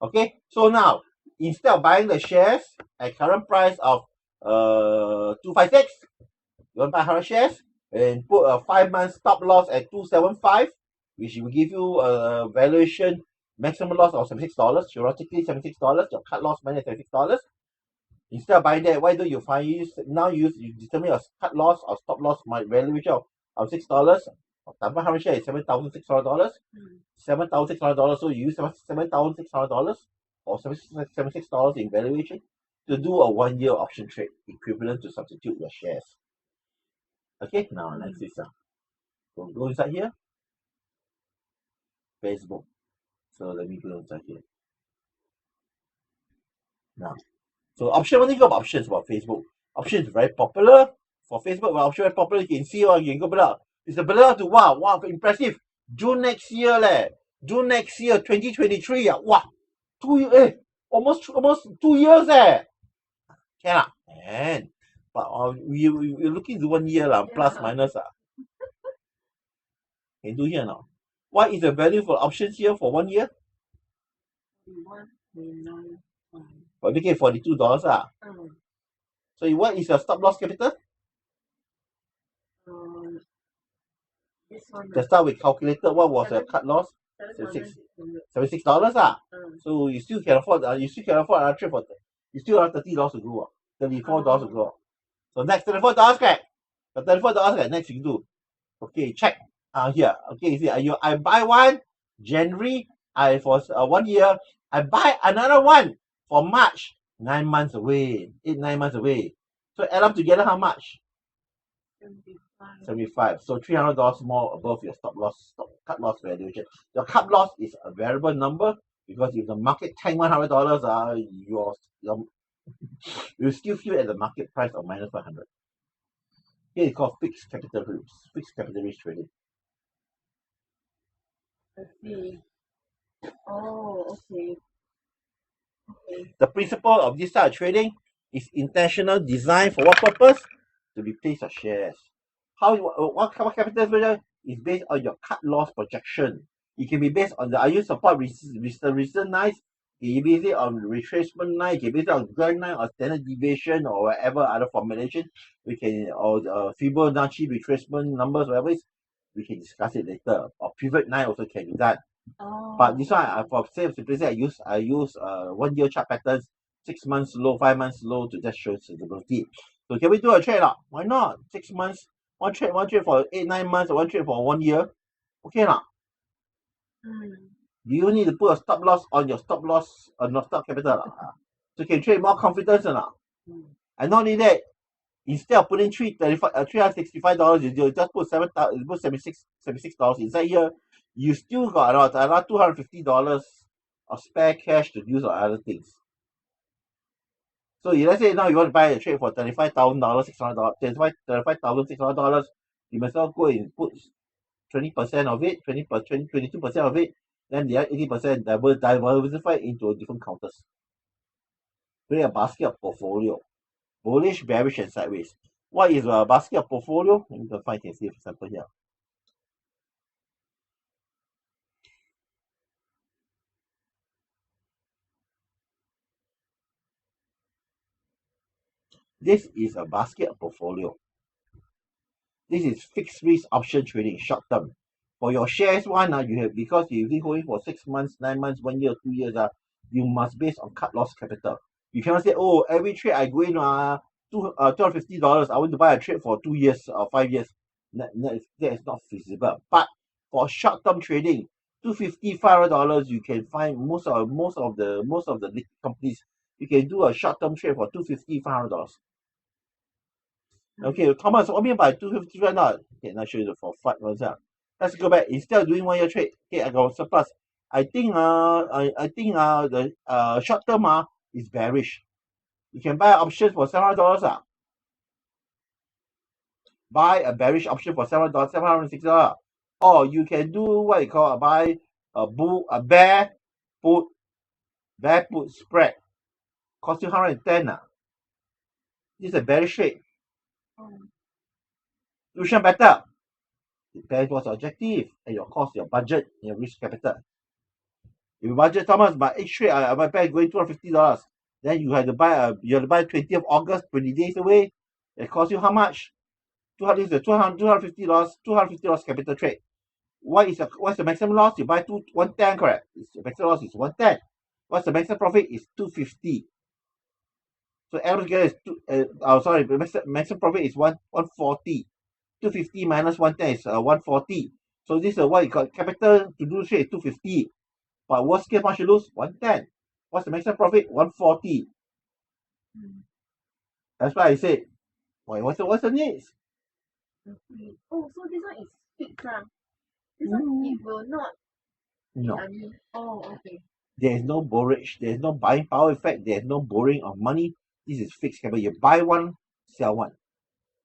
Okay, so now instead of buying the shares at current price of 256, you want to buy 100 shares and put a 5-month stop loss at 275, which will give you a valuation maximum loss of $76, theoretically $76, your cut loss minus $76. Instead of buying that, why don't you you determine your cut loss or stop loss valuation of $6. Times 100 shares is $7,600. $7,600. So you use $7,600 or $76 in valuation to do a 1-year option trade, equivalent to substitute your shares. Okay, now next is go inside here. Facebook. So let me go inside here. Now, so option, only got options about Facebook. Option is very popular for Facebook. Well, option very popular. You can see, you can go below. It's a below to wow, impressive. June next year, 2023. Wow, almost 2 years, Can and but we're looking to 1 year plus minus Can do here now. What is the value for options here for 1 year? Well, make it $42 So what is your stop loss capital? Just start with calculator. What was your cut loss? $76 So you still can afford another trade for you still have $30 to go, $34 to go. So next $34 the $34 next you do. Okay, check here. Okay, see I buy one January, for 1 year. I buy another one for March, 9 months away, 9 months away. So add up together how much? 75. So $300 more above your cut loss valuation. Your cut loss is a variable number because if the market tank $100, you still feel at the market price of minus 100. Here it's called fixed capital risk trading. I see. Oh, okay. The principle of this type of trading is intentional design for what purpose? To replace your shares. What capital is based on your cut loss projection. It can be based on are you support recent nights? It can be based on retracement line, it can be based on grand line or standard deviation or whatever other formulation. We can Fibonacci retracement numbers, whatever it is, we can discuss it later. Or pivot line also can be done. But this one, for simplicity, I use 1 year chart patterns, 6 months low, 5 months low to just show stability. So can we do a trade? Why not? 6 months, one trade for 8, 9 months, or one trade for 1 year. Okay not? Do you need to put a stop loss on your stop capital? So you can trade more confidence or not? And not only that, instead of putting $365, you just put $76 inside here. You still got around $250 of spare cash to use on other things. So let's say now you want to buy a trade for $35,600, $35,600, you must well go and put 20% of it, 22% of it, then the other 80% diversify into different counters. Create a basket of portfolio. Bullish, bearish, and sideways. What is a basket of portfolio? Let me go find and see for example here. This is a basket of portfolio. This is fixed risk option trading, short term. For your shares one, you have, because you've been holding for 6 months, 9 months, 1 year, 2 years, you must base on cut loss capital. You cannot say, oh, every trade I go in $250, I want to buy a trade for 2 years or 5 years. That is not feasible. But for short term trading, $250, $500, you can find most of the companies. You can do a short term trade for $250, $500. Okay, Thomas, what do you mean by 250 right now? Okay, now show you for fun. Let's go back. Instead of doing 1 year trade, okay, I got surplus. I think the short term is bearish. You can buy options for $700. Buy a bearish option for $700, $760. Or you can do what you call buy a bear put spread. Cost you $110. This is a bearish trade. Which one better? Depends what's your objective and your cost, your budget, and your risk capital. If you budget Thomas, but each trade I might pay going $250. Then you have to buy 20th August, 20 days away. It costs you how much? $250 capital trade. What's the maximum loss? You buy 110, correct? The maximum loss is 110. What's the maximum profit? Is 250. So altogether is the maximum profit is 140. 250 minus 110 is 140. So this is what you got capital to do trade 250. But worst case once you lose 110. What's the maximum profit? 140. That's why I said, what's the needs? Okay. Oh, so this one is fixed, huh? This one it will not. No. Okay. There is no borrage. There is no buying power effect. There is no borrowing of money. This is fixed capital. You buy one, sell one.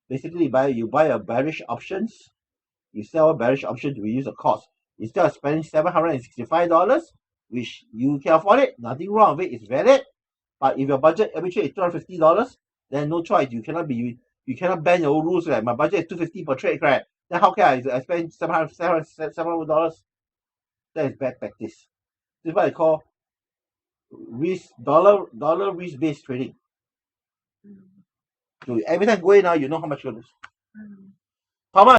Basically, you buy a bearish options. You sell a bearish option to reduce the cost. Instead of spending $765, which you can afford it, nothing wrong with it. It's valid. But if your budget every trade is $250, then no choice. You cannot bend your own rules. Like my budget is $250 per trade, right? Then how can I spend $700? That is bad practice. This is what I call dollar risk based trading. So every time go in now, you know how much you're going to lose. How much?